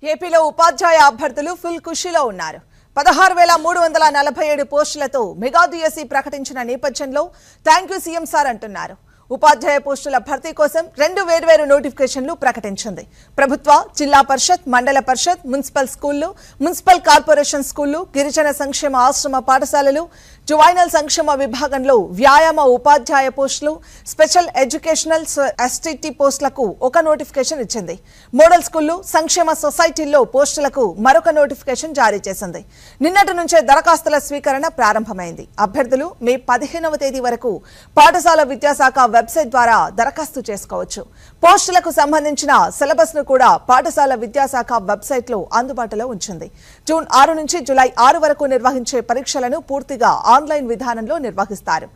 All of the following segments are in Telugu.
ఏపీలో ఉపాధ్యాయ అభ్యర్థులు ఫుల్ ఖుషీలో ఉన్నారు. 16,347 పోస్టులతో మెగా డిఎస్సి ప్రకటించిన నేపథ్యంలో థ్యాంక్ యూ సీఎం సార్ అంటున్నారు. ఉపాధ్యాయ పోస్టుల భర్తీ కోసం 2 వేర్వేరు నోటిఫికేషన్లు ప్రకటించింది. ప్రభుత్వ, జిల్లా పరిషత్, మండల పరిషత్, మున్సిపల్ స్కూళ్లు, మున్సిపల్ కార్పొరేషన్ స్కూళ్లు, గిరిజన సంక్షేమ ఆశ్రమ పాఠశాలలు, జువైనల్ సంక్షేమ విభాగంలో వ్యాయామ ఉపాధ్యాయ పోస్టులు, స్పెషల్ ఎడ్యుకేషనల్ ఎస్టీటీ పోస్టులకు ఒక నోటిఫికేషన్ ఇచ్చింది. మోడల్ స్కూళ్లు, సంక్షేమ సొసైటీల్లో పోస్టులకు మరొక నోటిఫికేషన్ జారీ చేసింది. నిన్నటి నుంచే దరఖాస్తుల స్వీకరణ ప్రారంభమైంది. అభ్యర్థులు మే 15వ తేదీ వరకు పాఠశాల విద్యాశాఖ వెబ్సైట్ ద్వారా దరఖాస్తు చేసుకోవచ్చు. పోస్టులకు సంబంధించిన సిలబస్ ను కూడా పాఠశాల విద్యాశాఖ వెబ్సైట్ లో అందుబాటులో ఉంచింది. జూన్ 6 నుంచి జూలై 6 వరకు నిర్వహించే పరీక్షలను పూర్తిగా ఆన్లైన్ విధానంలో నిర్వహిస్తారు.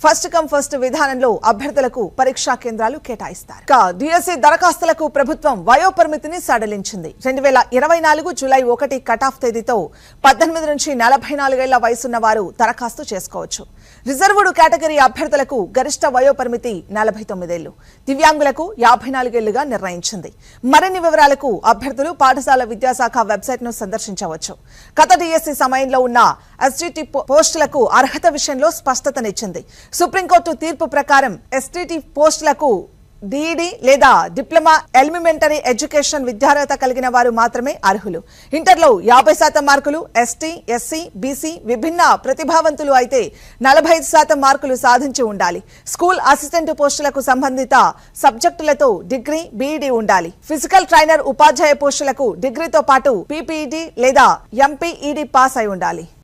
ఫస్ట్ కమ్ ఫస్ట్ విధానంలో అభ్యర్థులకు పరీక్షా కేంద్రాలు కేటాయిస్తారు. డిఎస్సి దరఖాస్తులకు ప్రభుత్వం వయోపరిమితిని సడలించింది. 2024 జూలై 1 కటాఫ్ తేదీతో 18 నుంచి 44 ఏళ్ల వయసున్న వారు దరఖాస్తు చేసుకోవచ్చు. రిజర్వ్డ్ కేటగిరీ అభ్యర్థులకు గరిష్ట వయోపరిమితి 49 ఏళ్లు, దివ్యాంగులకు 54 ఏళ్లుగా నిర్ణయించింది. మరిన్ని వివరాలకు అభ్యర్థులు పాఠశాల విద్యాశాఖ వెబ్సైట్ ను సందర్శించవచ్చు. గత డిఎస్సి సమయంలో ఉన్న ఎస్టీటీ పోస్టులకు అర్హత విషయంలో స్పష్టతనిచ్చింది. సుప్రీంకోర్టు తీర్పు ప్రకారం ఎస్టీటీ పోస్టులకు డిఈడి లేదా డిప్లొమా ఎలిమెంటరీ ఎడ్యుకేషన్ విద్యార్హత కలిగిన వారు మాత్రమే అర్హులు. ఇంటర్లో 50% మార్కులు, ఎస్టీ, ఎస్సీ, బీసీ, విభిన్న ప్రతిభావంతులు అయితే 45% మార్కులు సాధించి ఉండాలి. స్కూల్ అసిస్టెంట్ పోస్టులకు సంబంధిత సబ్జెక్టులతో డిగ్రీ, బీఈడి ఉండాలి. ఫిజికల్ ట్రైనర్ ఉపాధ్యాయ పోస్టులకు డిగ్రీతో పాటు పీపీఈడి లేదా ఎంపీఈడి పాస్ అయి ఉండాలి.